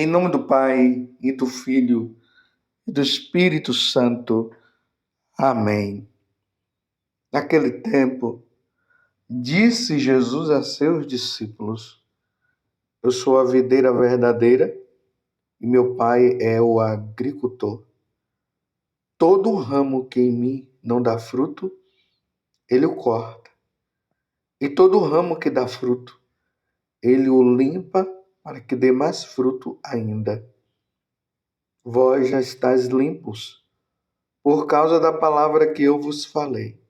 Em nome do Pai, e do Filho, e do Espírito Santo. Amém. Naquele tempo, disse Jesus a seus discípulos: Eu sou a videira verdadeira e meu Pai é o agricultor. Todo ramo que em mim não dá fruto, ele o corta. E todo ramo que dá fruto, ele o limpa para que dê mais fruto ainda. Vós já estáis limpos por causa da palavra que eu vos falei.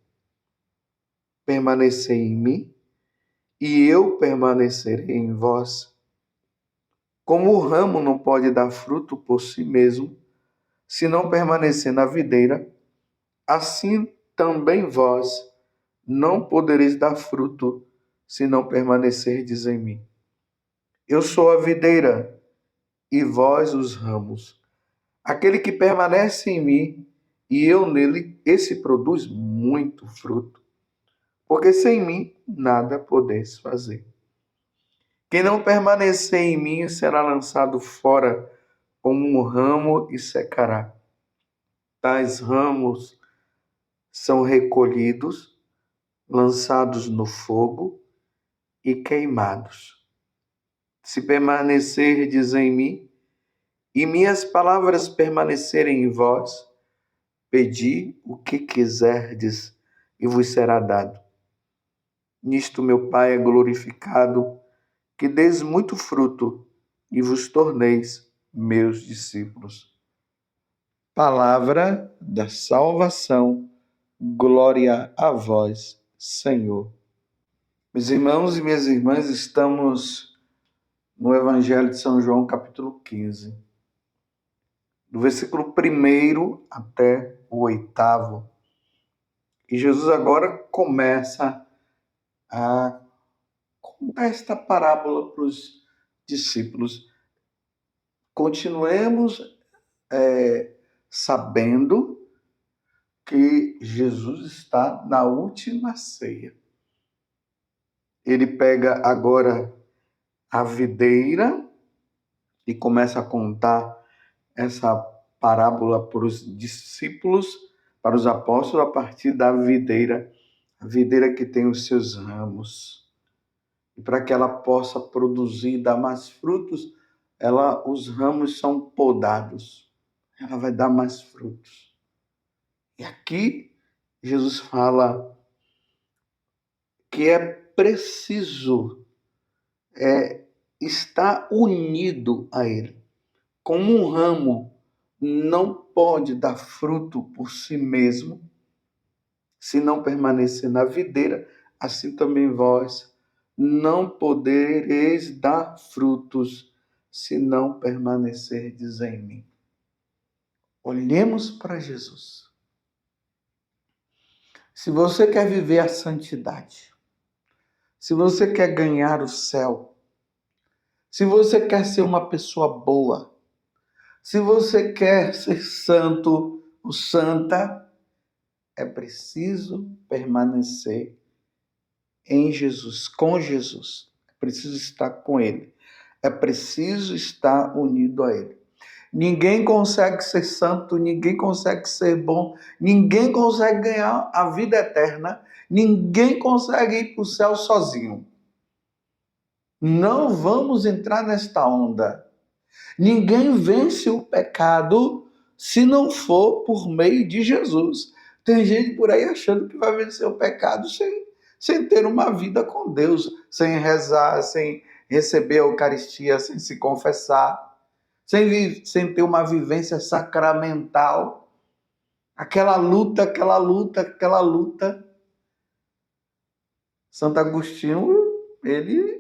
Permanecei em mim e eu permanecerei em vós. Como o ramo não pode dar fruto por si mesmo, se não permanecer na videira, assim também vós não podereis dar fruto se não permanecerdes em mim. Eu sou a videira e vós os ramos. Aquele que permanece em mim e eu nele, esse produz muito fruto, porque sem mim nada podeis fazer. Quem não permanecer em mim será lançado fora como um ramo e secará. Tais ramos são recolhidos, lançados no fogo e queimados. Se permanecerdes em mim e minhas palavras permanecerem em vós, pedi o que quiserdes e vos será dado. Nisto meu Pai é glorificado, que deis muito fruto e vos torneis meus discípulos. Palavra da salvação, glória a vós, Senhor. Meus irmãos e minhas irmãs, estamos no Evangelho de São João, capítulo 15, do versículo 1 até o 8. E Jesus agora começa a contar esta parábola para os discípulos. Continuemos sabendo que Jesus está na última ceia. Ele pega agora a videira e começa a contar essa parábola para os discípulos, para os apóstolos, a partir da videira, a videira que tem os seus ramos. E para que ela possa produzir, dar mais frutos, os ramos são podados. Ela vai dar mais frutos. E aqui Jesus fala que é preciso estar unido a Ele. Como um ramo não pode dar fruto por si mesmo, se não permanecer na videira, assim também vós não podereis dar frutos se não permanecerdes em mim. Olhemos para Jesus. Se você quer viver a santidade, se você quer ganhar o céu, se você quer ser uma pessoa boa, se você quer ser santo ou santa, é preciso permanecer em Jesus, com Jesus. É preciso estar com Ele. É preciso estar unido a Ele. Ninguém consegue ser santo, ninguém consegue ser bom, ninguém consegue ganhar a vida eterna, ninguém consegue ir para o céu sozinho. Não vamos entrar nesta onda. Ninguém vence o pecado se não for por meio de Jesus. Tem gente por aí achando que vai vencer o pecado sem ter uma vida com Deus, sem rezar, sem receber a Eucaristia, sem se confessar, sem ter uma vivência sacramental. Aquela luta. Santo Agostinho, ele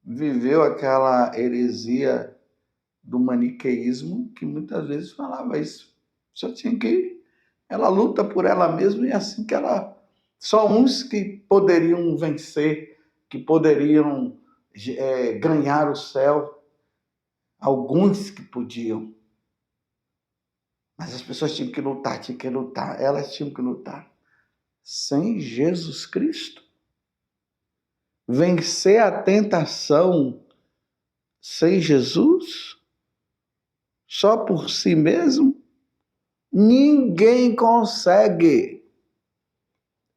viveu aquela heresia do maniqueísmo, que muitas vezes falava isso. Só tinha que... Ela luta por ela mesma e assim que ela... Só uns que poderiam vencer, que poderiam ganhar o céu. Alguns que podiam. Mas as pessoas tinham que lutar. Elas tinham que lutar. Sem Jesus Cristo. Vencer a tentação sem Jesus só por si mesmo, ninguém consegue.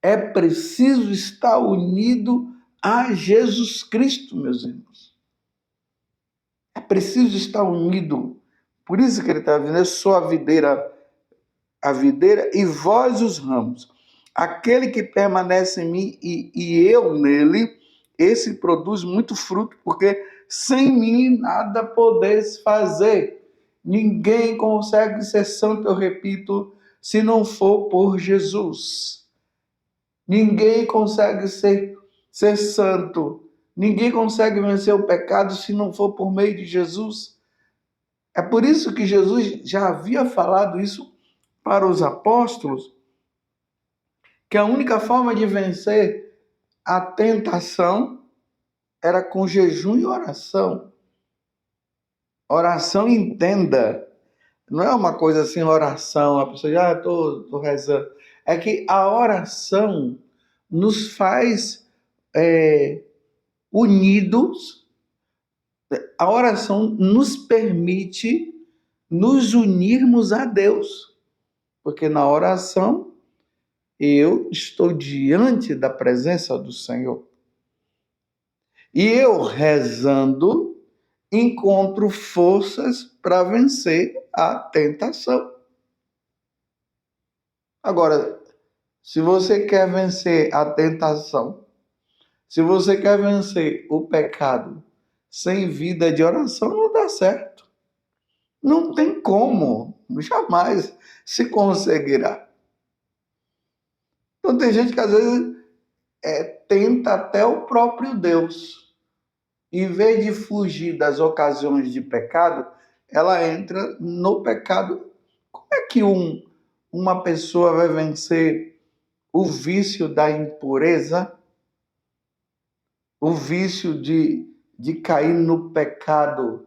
É preciso estar unido a Jesus Cristo, meus irmãos. É preciso estar unido. Por isso que ele está dizendo, eu sou a videira e vós os ramos. Aquele que permanece em mim e eu nele, esse produz muito fruto, porque sem mim nada podeis fazer. Ninguém consegue ser santo, eu repito, se não for por Jesus. Ninguém consegue ser santo. Ninguém consegue vencer o pecado se não for por meio de Jesus. É por isso que Jesus já havia falado isso para os apóstolos, que a única forma de vencer a tentação era com jejum e oração. Oração, entenda, não é uma coisa assim, oração, a pessoa já estou rezando. É que a oração nos faz unidos, a oração nos permite nos unirmos a Deus, porque na oração eu estou diante da presença do Senhor. E eu rezando encontro forças para vencer a tentação. Agora, se você quer vencer a tentação, se você quer vencer o pecado sem vida de oração, não dá certo. Não tem como, jamais se conseguirá. Então tem gente que às vezes tenta até o próprio Deus. Em vez de fugir das ocasiões de pecado, ela entra no pecado. Como é que uma pessoa vai vencer o vício da impureza, o vício de cair no pecado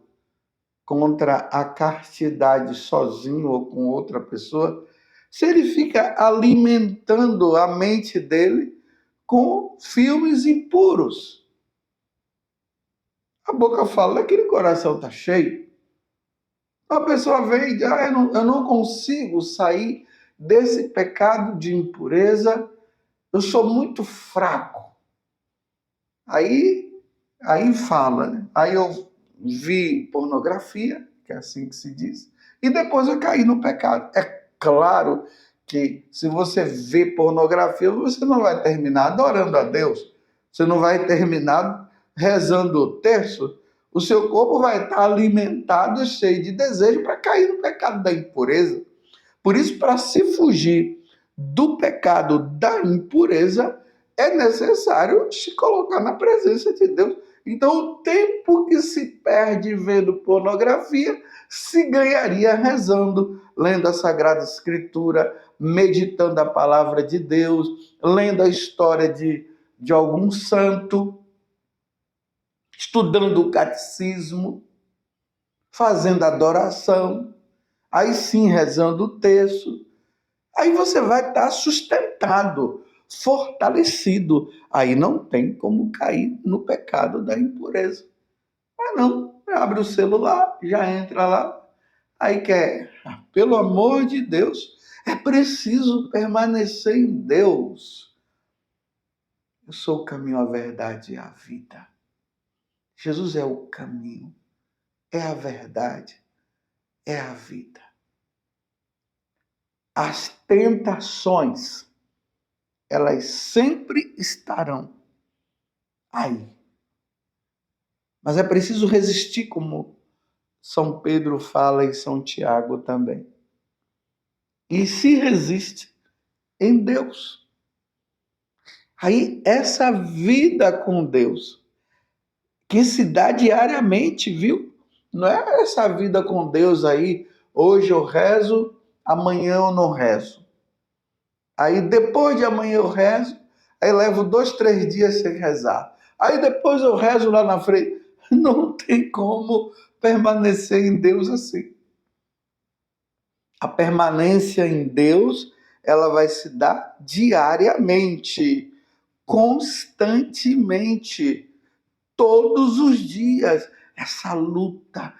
contra a castidade sozinho ou com outra pessoa, se ele fica alimentando a mente dele com filmes impuros? A boca fala, aquele coração está cheio. A pessoa vem e diz, eu não consigo sair desse pecado de impureza, eu sou muito fraco. Aí fala, né? Aí eu vi pornografia, que é assim que se diz, e depois eu caí no pecado. É claro que se você vê pornografia, você não vai terminar adorando a Deus, você não vai terminar rezando o terço, o seu corpo vai estar alimentado, cheio de desejo para cair no pecado da impureza. Por isso, para se fugir do pecado da impureza, é necessário se colocar na presença de Deus. Então, o tempo que se perde vendo pornografia se ganharia rezando, lendo a Sagrada Escritura, meditando a palavra de Deus, lendo a história de algum santo, estudando o catecismo, fazendo adoração, aí sim rezando o texto. Aí você vai estar sustentado, fortalecido. Aí não tem como cair no pecado da impureza. Mas não, abre o celular, já entra lá. Aí quer, pelo amor de Deus, é preciso permanecer em Deus. Eu sou o caminho, a verdade e a vida. Jesus é o caminho, é a verdade, é a vida. As tentações, elas sempre estarão aí. Mas é preciso resistir, como São Pedro fala e São Tiago também. E se resiste em Deus. Aí essa vida com Deus, que se dá diariamente, viu? Não é essa vida com Deus aí, hoje eu rezo, amanhã eu não rezo. Aí depois de amanhã eu rezo, aí levo 2, 3 dias sem rezar. Aí depois eu rezo lá na frente. Não tem como permanecer em Deus assim. A permanência em Deus, ela vai se dar diariamente, constantemente, todos os dias. Essa luta,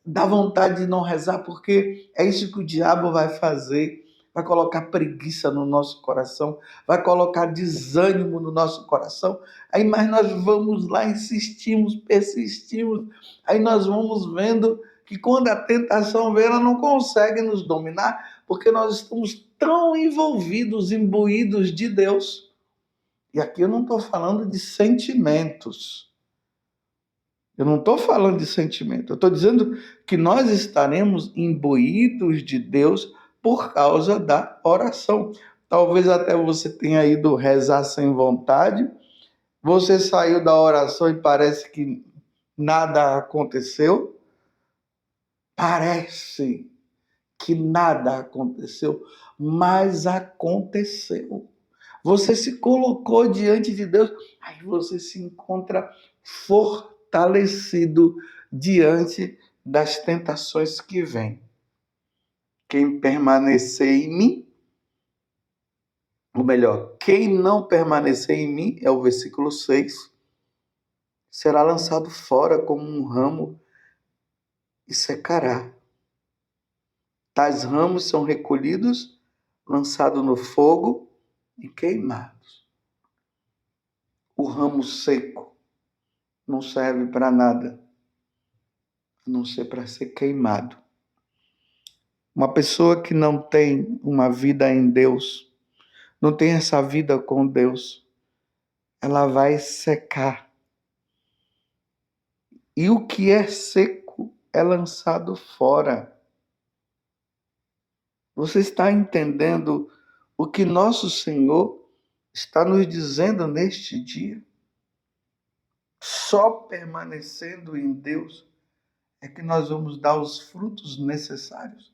dá vontade de não rezar, porque é isso que o diabo vai fazer. Vai colocar preguiça no nosso coração, vai colocar desânimo no nosso coração. Aí, mas nós vamos lá, insistimos, persistimos. Aí nós vamos vendo que quando a tentação vem, ela não consegue nos dominar, porque nós estamos tão envolvidos, imbuídos de Deus. E aqui eu não estou falando de sentimentos. Eu não estou falando de sentimento, eu estou dizendo que nós estaremos imbuídos de Deus por causa da oração. Talvez até você tenha ido rezar sem vontade, você saiu da oração e parece que nada aconteceu. Parece que nada aconteceu, mas aconteceu. Você se colocou diante de Deus, aí você se encontra fortalecido diante das tentações que vêm. Quem permanecer em mim, ou melhor, quem não permanecer em mim, é o versículo 6, será lançado fora como um ramo e secará. Tais ramos são recolhidos, lançados no fogo e queimados. O ramo seco não serve para nada, a não ser para ser queimado. Uma pessoa que não tem uma vida em Deus, não tem essa vida com Deus, ela vai secar. E o que é seco é lançado fora. Você está entendendo o que nosso Senhor está nos dizendo neste dia? Só permanecendo em Deus é que nós vamos dar os frutos necessários.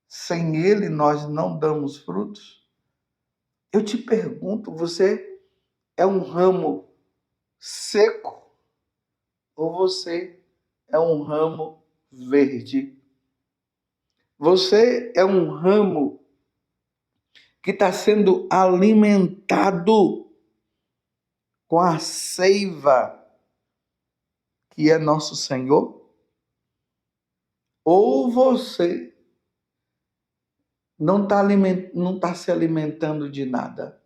Sem Ele nós não damos frutos. Eu te pergunto, você é um ramo seco ou você é um ramo verde? Você é um ramo que está sendo alimentado com a seiva que é nosso Senhor? Ou você não está se alimentando de nada?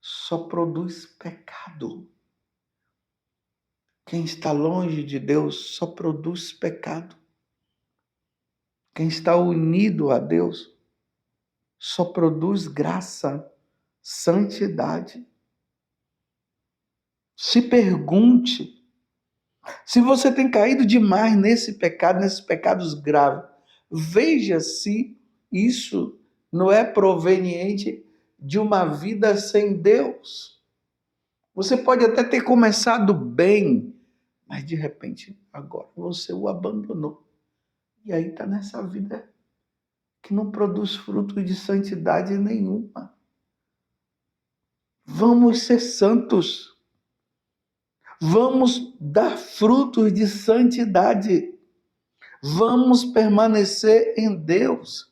Só produz pecado. Quem está longe de Deus só produz pecado. Quem está unido a Deus só produz graça, santidade. Se pergunte se você tem caído demais nesse pecado, nesses pecados graves. Veja se isso não é proveniente de uma vida sem Deus. Você pode até ter começado bem, mas de repente agora você o abandonou. E aí está nessa vida que não produz fruto de santidade nenhuma. Vamos ser santos. Vamos dar frutos de santidade. Vamos permanecer em Deus.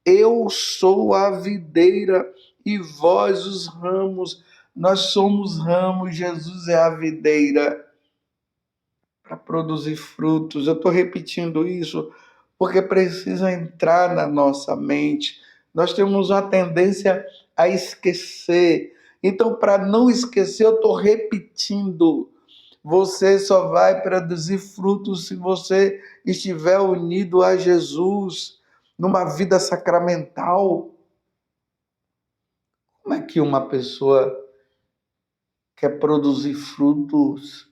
Eu sou a videira e vós os ramos. Nós somos ramos, Jesus é a videira para produzir frutos. Eu estou repetindo isso porque precisa entrar na nossa mente. Nós temos uma tendência a esquecer. Então, para não esquecer, eu estou repetindo. Você só vai produzir frutos se você estiver unido a Jesus, numa vida sacramental. Como é que uma pessoa quer produzir frutos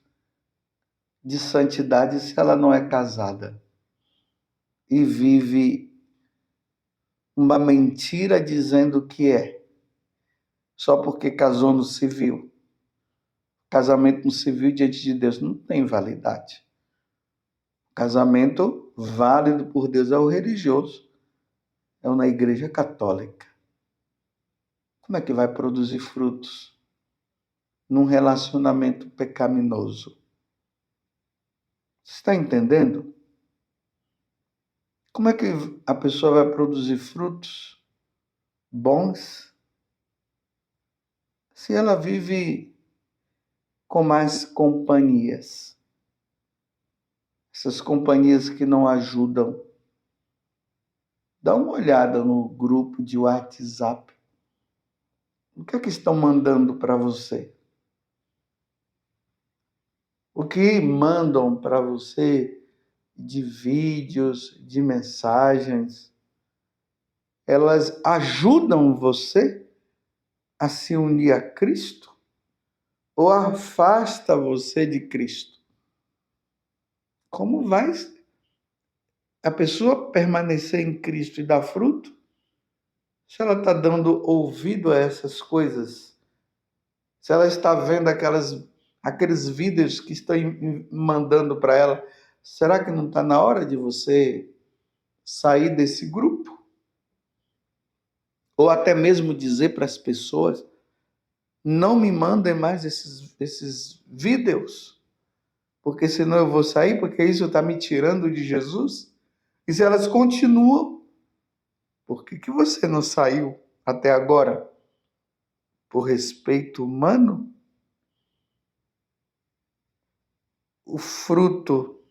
de santidade se ela não é casada e vive uma mentira dizendo que é, só porque casou no civil? Casamento no civil diante de Deus não tem validade. Casamento válido por Deus é o religioso, é o na igreja católica. Como é que vai produzir frutos num relacionamento pecaminoso? Você está entendendo? Como é que a pessoa vai produzir frutos bons se ela vive com mais companhias? essas companhias que não ajudam. Dá uma olhada no grupo de WhatsApp. O que é que estão mandando para você? O que mandam para você de vídeos, de mensagens, elas ajudam você a se unir a Cristo ou afasta você de Cristo? Como vai a pessoa permanecer em Cristo e dar fruto se ela está dando ouvido a essas coisas? Se ela está vendo aqueles vídeos que estão mandando para ela, será que não está na hora de você sair desse grupo? Ou até mesmo dizer para as pessoas, não me mandem mais esses vídeos, porque senão eu vou sair, porque isso está me tirando de Jesus? E se elas continuam, por que você não saiu até agora? Por respeito humano? O fruto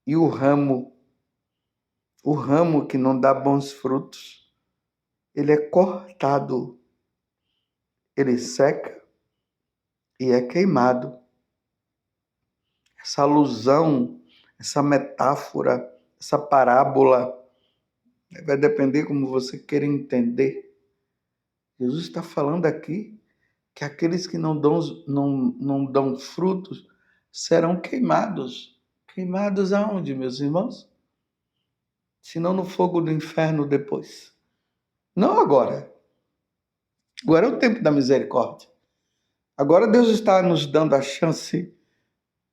e o ramo que não dá bons frutos, ele é cortado, ele seca e é queimado. Essa alusão, essa metáfora, essa parábola, vai depender como você queira entender. Jesus está falando aqui que aqueles que não dão frutos serão queimados. Queimados aonde, meus irmãos? Se não no fogo do inferno depois. Não agora. Agora é o tempo da misericórdia. Agora Deus está nos dando a chance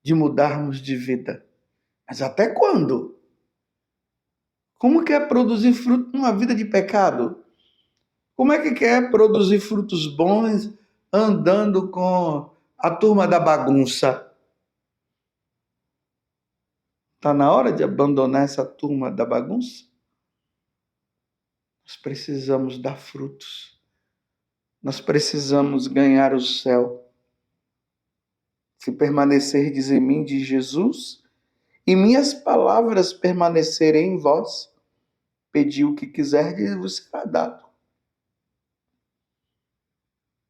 de mudarmos de vida. Mas até quando? Como que é produzir fruto numa vida de pecado? Como é que quer produzir frutos bons andando com a turma da bagunça? Está na hora de abandonar essa turma da bagunça? Nós precisamos dar frutos. Nós precisamos ganhar o céu. Se permanecerdes em mim, diz Jesus, e minhas palavras permanecerem em vós, pedi o que quiserdes e vos será dado.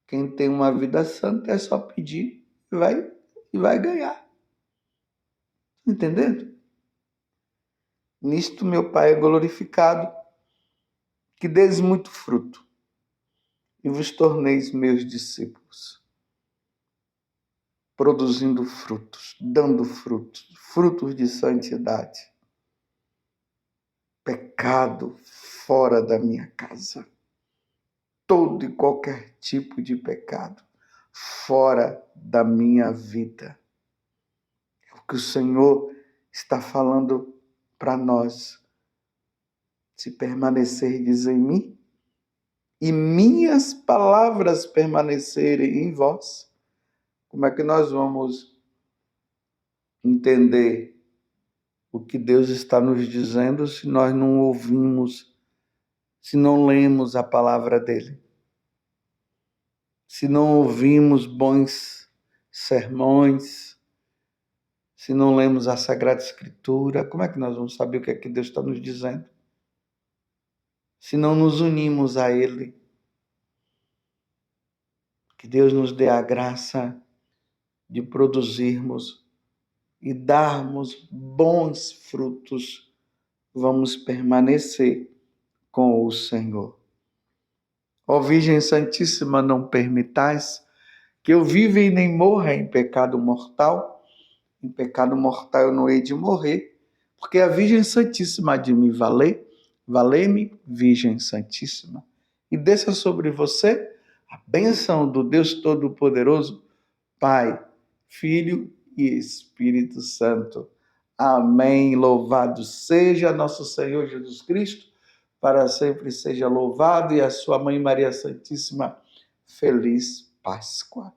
Quem tem uma vida santa é só pedir e vai ganhar. Entendendo? Nisto meu Pai é glorificado, que deis muito fruto e vos torneis meus discípulos, produzindo frutos, dando frutos, frutos de santidade. Pecado fora da minha casa. Todo e qualquer tipo de pecado fora da minha vida. É o que o Senhor está falando para nós. Se permanecerdes em mim e minhas palavras permanecerem em vós, como é que nós vamos entender o que Deus está nos dizendo se nós não ouvimos, se não lemos a palavra dele? Se não ouvimos bons sermões, se não lemos a Sagrada Escritura, como é que nós vamos saber o que é que Deus está nos dizendo? Se não nos unimos a Ele, que Deus nos dê a graça de produzirmos e darmos bons frutos, vamos permanecer com o Senhor. Ó Virgem Santíssima, não permitais que eu viva e nem morra em pecado mortal. Em pecado mortal eu não hei de morrer, porque a Virgem Santíssima há de me valer. Valei-me, Virgem Santíssima. E desça sobre você a bênção do Deus Todo-Poderoso, Pai, Filho e Espírito Santo. Amém. Louvado seja nosso Senhor Jesus Cristo, para sempre seja louvado, e a sua Mãe Maria Santíssima. Feliz Páscoa.